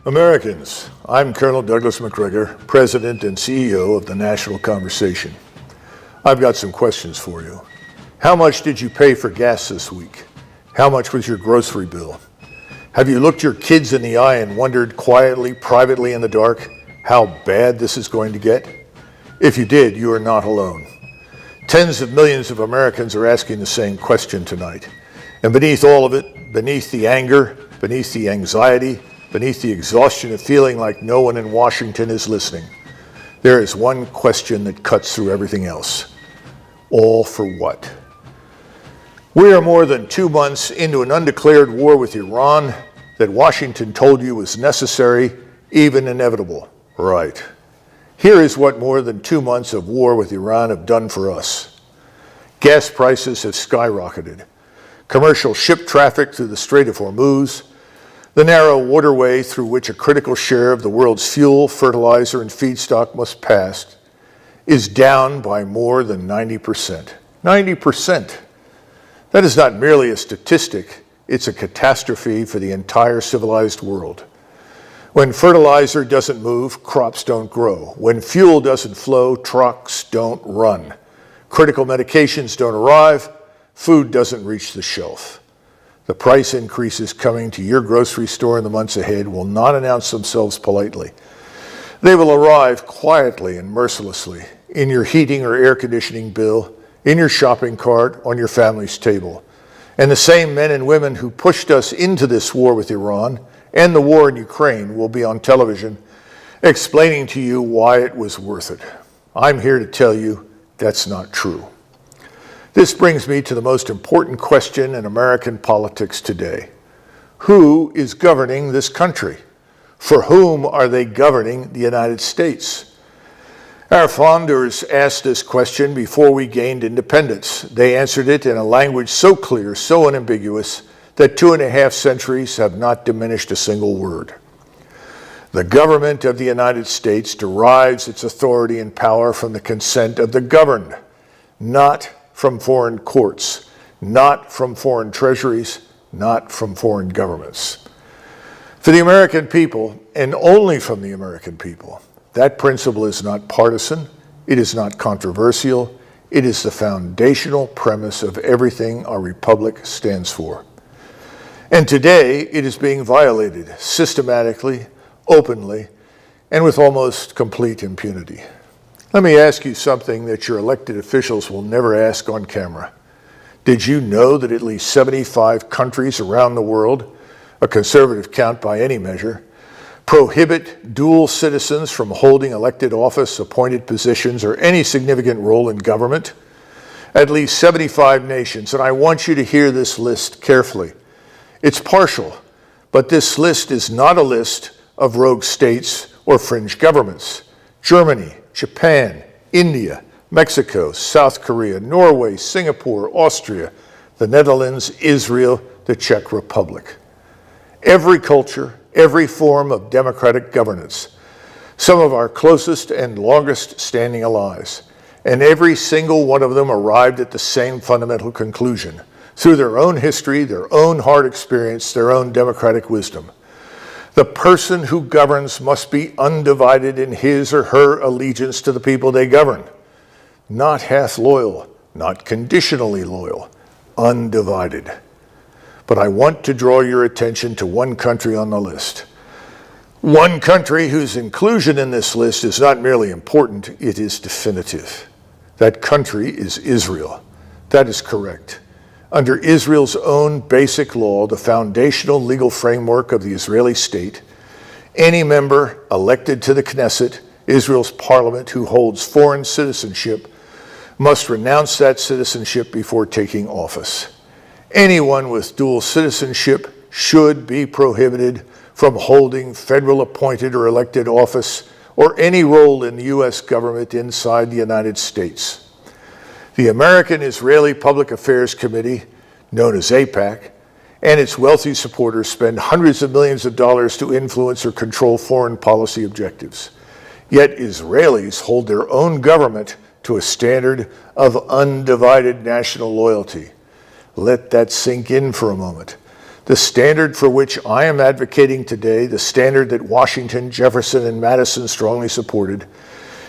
Americans, I'm Colonel Douglas Macgregor, President and CEO of the National Conversation. I've got some questions for you. How much did you pay for gas this week? How much was your grocery bill? Have you looked your kids in the eye and wondered quietly, privately in the dark, how bad this is going to get? If you did, you are not alone. Tens of millions of Americans are asking the same question tonight. And beneath all of it, beneath the anger, beneath the anxiety, beneath the exhaustion of feeling like no one in Washington is listening, there is one question that cuts through everything else. All for what? We are more than 2 months into an undeclared war with Iran that Washington told you was necessary, even inevitable. Right. Here is what more than 2 months of war with Iran have done for us. Gas prices have skyrocketed. Commercial ship traffic through the Strait of Hormuz, the narrow waterway through which a critical share of the world's fuel, fertilizer, and feedstock must pass, is down by more than 90%. 90%. That is not merely a statistic, it's a catastrophe for the entire civilized world. When fertilizer doesn't move, crops don't grow. When fuel doesn't flow, trucks don't run. Critical medications don't arrive, food doesn't reach the shelf. The price increases coming to your grocery store in the months ahead will not announce themselves politely. They will arrive quietly and mercilessly in your heating or air conditioning bill, in your shopping cart, on your family's table. And the same men and women who pushed us into this war with Iran and the war in Ukraine will be on television explaining to you why it was worth it. I'm here to tell you that's not true. This brings me to the most important question in American politics today. Who is governing this country? For whom are they governing the United States? Our founders asked this question before we gained independence. They answered it in a language so clear, so unambiguous, that 2.5 centuries have not diminished a single word. The government of the United States derives its authority and power from the consent of the governed, not from foreign courts, not from foreign treasuries, not from foreign governments. For the American people, and only from the American people, that principle is not partisan, it is not controversial, it is the foundational premise of everything our republic stands for. And today, it is being violated systematically, openly, and with almost complete impunity. Let me ask you something that your elected officials will never ask on camera. Did you know that at least 75 countries around the world, a conservative count by any measure, prohibit dual citizens from holding elected office, appointed positions, or any significant role in government? At least 75 nations, and I want you to hear this list carefully. It's partial, but this list is not a list of rogue states or fringe governments. Germany, Japan, India, Mexico, South Korea, Norway, Singapore, Austria, the Netherlands, Israel, the Czech Republic. Every culture, every form of democratic governance, some of our closest and longest standing allies, and every single one of them arrived at the same fundamental conclusion through their own history, their own hard experience, their own democratic wisdom. The person who governs must be undivided in his or her allegiance to the people they govern. Not half loyal, not conditionally loyal, undivided. But I want to draw your attention to one country on the list. One country whose inclusion in this list is not merely important, it is definitive. That country is Israel. That is correct. Under Israel's own basic law, the foundational legal framework of the Israeli state, any member elected to the Knesset, Israel's parliament, who holds foreign citizenship, must renounce that citizenship before taking office. Anyone with dual citizenship should be prohibited from holding federal appointed or elected office or any role in the U.S. government inside the United States. The American-Israeli Public Affairs Committee, known as AIPAC, and its wealthy supporters spend hundreds of millions of dollars to influence or control foreign policy objectives. Yet Israelis hold their own government to a standard of undivided national loyalty. Let that sink in for a moment. The standard for which I am advocating today, the standard that Washington, Jefferson, and Madison strongly supported,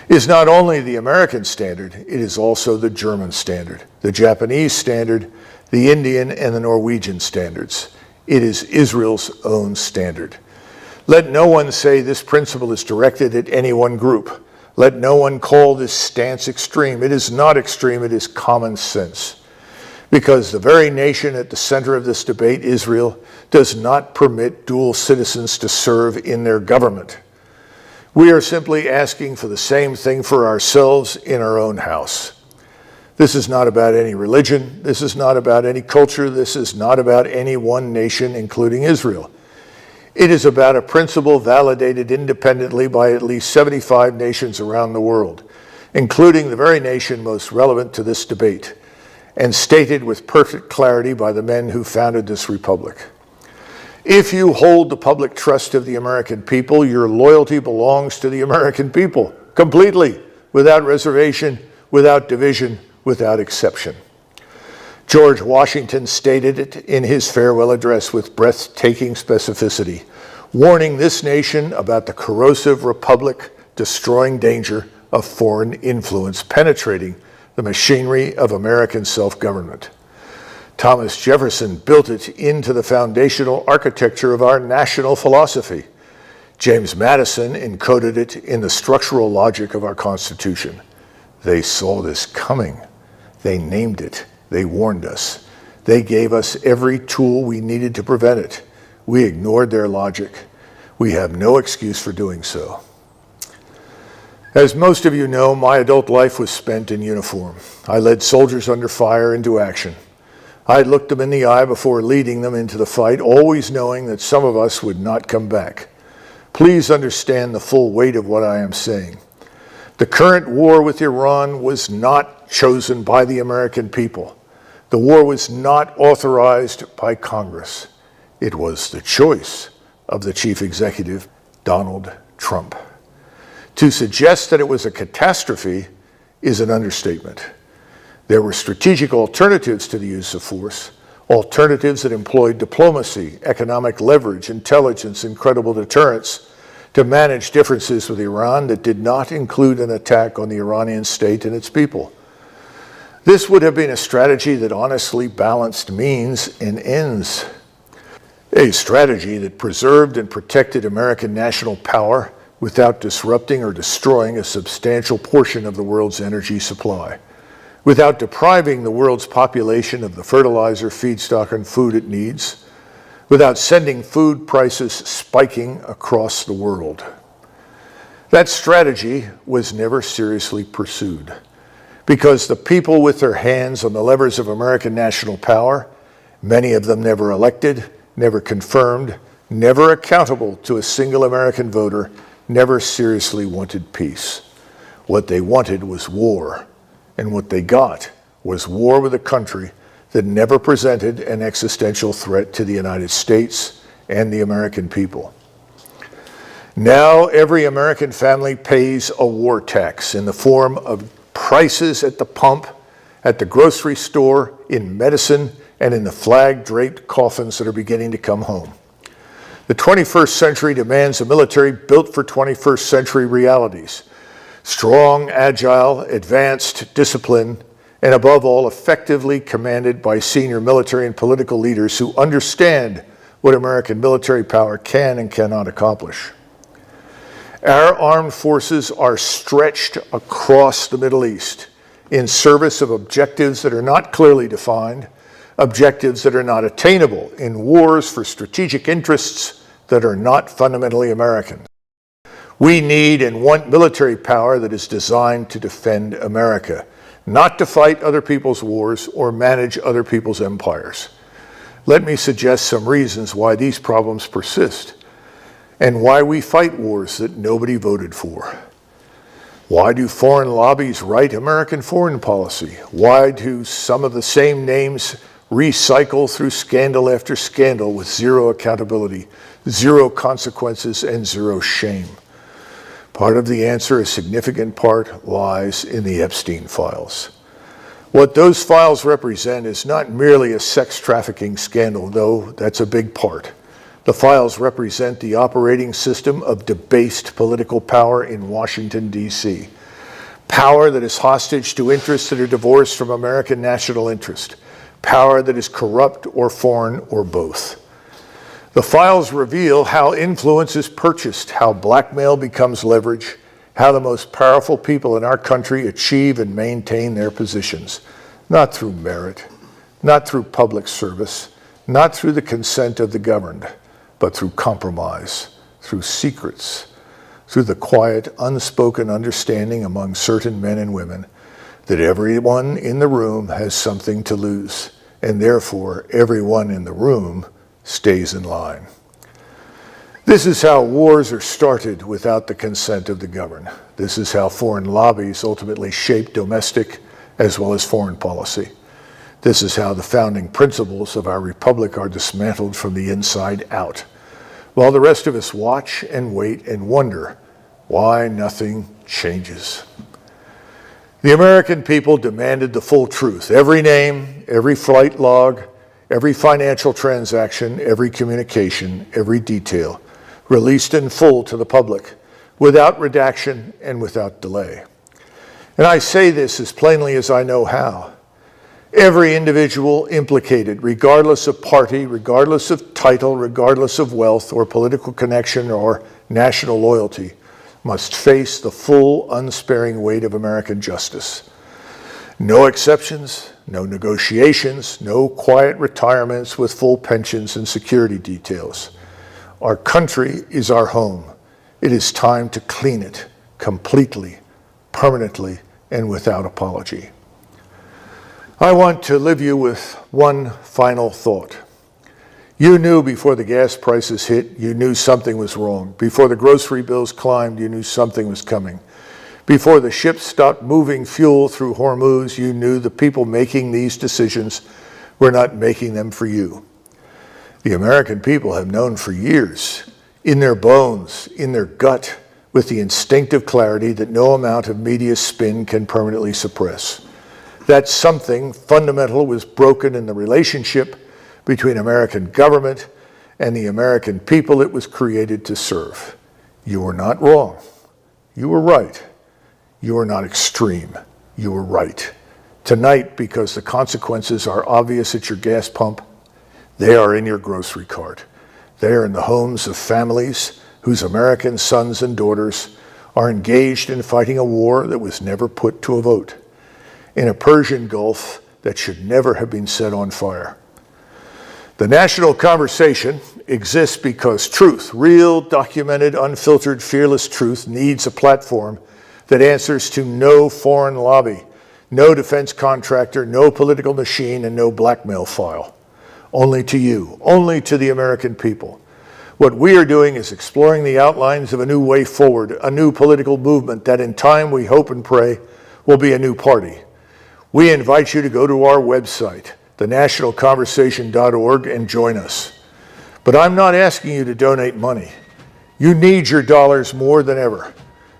is not only the American standard, it is also the German standard, the Japanese standard, the Indian and the Norwegian standards. It is Israel's own standard. Let no one say this principle is directed at any one group. Let no one call this stance extreme. It is not extreme, it is common sense. Because the very nation at the center of this debate, Israel, does not permit dual citizens to serve in their government. We are simply asking for the same thing for ourselves in our own house. This is not about any religion. This is not about any culture. This is not about any one nation, including Israel. It is about a principle validated independently by at least 75 nations around the world, including the very nation most relevant to this debate, and stated with perfect clarity by the men who founded this republic. If you hold the public trust of the American people, your loyalty belongs to the American people, completely, without reservation, without division, without exception. George Washington stated it in his farewell address with breathtaking specificity, warning this nation about the corrosive republic-destroying danger of foreign influence penetrating the machinery of American self-government. Thomas Jefferson built it into the foundational architecture of our national philosophy. James Madison encoded it in the structural logic of our Constitution. They saw this coming. They named it. They warned us. They gave us every tool we needed to prevent it. We ignored their logic. We have no excuse for doing so. As most of you know, my adult life was spent in uniform. I led soldiers under fire into action. I looked them in the eye before leading them into the fight, always knowing that some of us would not come back. Please understand the full weight of what I am saying. The current war with Iran was not chosen by the American people. The war was not authorized by Congress. It was the choice of the chief executive, Donald Trump. To suggest that it was a catastrophe is an understatement. There were strategic alternatives to the use of force, alternatives that employed diplomacy, economic leverage, intelligence, and credible deterrence to manage differences with Iran that did not include an attack on the Iranian state and its people. This would have been a strategy that honestly balanced means and ends. A strategy that preserved and protected American national power without disrupting or destroying a substantial portion of the world's energy supply, without depriving the world's population of the fertilizer, feedstock, and food it needs, without sending food prices spiking across the world. That strategy was never seriously pursued because the people with their hands on the levers of American national power, many of them never elected, never confirmed, never accountable to a single American voter, never seriously wanted peace. What they wanted was war, and what they got was war with a country that never presented an existential threat to the United States and the American people. Now every American family pays a war tax in the form of prices at the pump, at the grocery store, in medicine, and in the flag-draped coffins that are beginning to come home. The 21st century demands a military built for 21st century realities. Strong, agile, advanced, disciplined, and above all, effectively commanded by senior military and political leaders who understand what American military power can and cannot accomplish. Our armed forces are stretched across the Middle East in service of objectives that are not clearly defined, objectives that are not attainable in wars for strategic interests that are not fundamentally American. We need and want military power that is designed to defend America, not to fight other people's wars or manage other people's empires. Let me suggest some reasons why these problems persist and why we fight wars that nobody voted for. Why do foreign lobbies write American foreign policy? Why do some of the same names recycle through scandal after scandal with zero accountability, zero consequences, and zero shame? Part of the answer, a significant part, lies in the Epstein files. What those files represent is not merely a sex trafficking scandal, though that's a big part. The files represent the operating system of debased political power in Washington, D.C. Power that is hostage to interests that are divorced from American national interest. Power that is corrupt or foreign or both. The files reveal how influence is purchased, how blackmail becomes leverage, how the most powerful people in our country achieve and maintain their positions, not through merit, not through public service, not through the consent of the governed, but through compromise, through secrets, through the quiet, unspoken understanding among certain men and women that everyone in the room has something to lose, and therefore everyone in the room stays in line. This is how wars are started without the consent of the governed. This is how foreign lobbies ultimately shape domestic as well as foreign policy. This is how the founding principles of our republic are dismantled from the inside out, while the rest of us watch and wait and wonder why nothing changes. The American people demanded the full truth. Every name, every flight log, every financial transaction, every communication, every detail, released in full to the public, without redaction and without delay. And I say this as plainly as I know how. Every individual implicated, regardless of party, regardless of title, regardless of wealth or political connection or national loyalty, must face the full, unsparing weight of American justice. No exceptions, no negotiations, no quiet retirements with full pensions and security details. Our country is our home. It is time to clean it completely, permanently, and without apology. I want to leave you with one final thought. You knew before the gas prices hit, you knew something was wrong. Before the grocery bills climbed, you knew something was coming. Before the ships stopped moving fuel through Hormuz, you knew the people making these decisions were not making them for you. The American people have known for years, in their bones, in their gut, with the instinctive clarity that no amount of media spin can permanently suppress. That something fundamental was broken in the relationship between American government and the American people it was created to serve. You were not wrong. You were right. You were not extreme. You were right. Tonight, because the consequences are obvious at your gas pump, they are in your grocery cart. They are in the homes of families whose American sons and daughters are engaged in fighting a war that was never put to a vote, in a Persian Gulf that should never have been set on fire. The national conversation exists because truth, real, documented, unfiltered, fearless truth, needs a platform that answers to no foreign lobby, no defense contractor, no political machine, and no blackmail file. Only to you, only to the American people. What we are doing is exploring the outlines of a new way forward, a new political movement that in time we hope and pray will be a new party. We invite you to go to our website, thenationalconversation.org, and join us. But I'm not asking you to donate money. You need your dollars more than ever.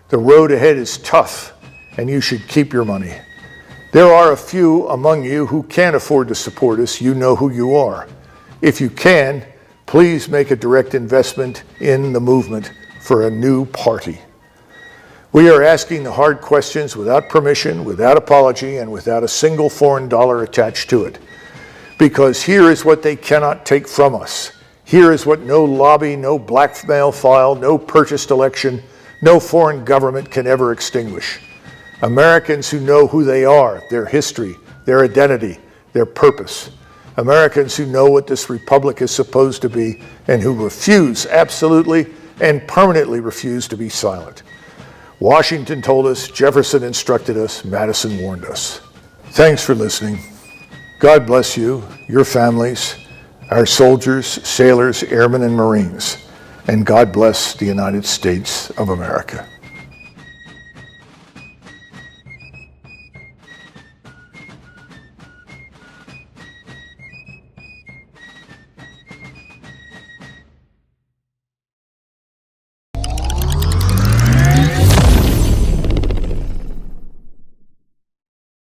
The road ahead is tough, and you should keep your money. There are a few among you who can't afford to support us. You know who you are. If you can, please make a direct investment in the movement for a new party. We are asking the hard questions without permission, without apology, and without a single foreign dollar attached to it. Because here is what they cannot take from us. Here is what no lobby, no blackmail file, no purchased election, no foreign government can ever extinguish. Americans who know who they are, their history, their identity, their purpose. Americans who know what this republic is supposed to be and who refuse, absolutely and permanently refuse, to be silent. Washington told us, Jefferson instructed us, Madison warned us. Thanks for listening. God bless you, your families, our soldiers, sailors, airmen, and Marines, and God bless the United States of America.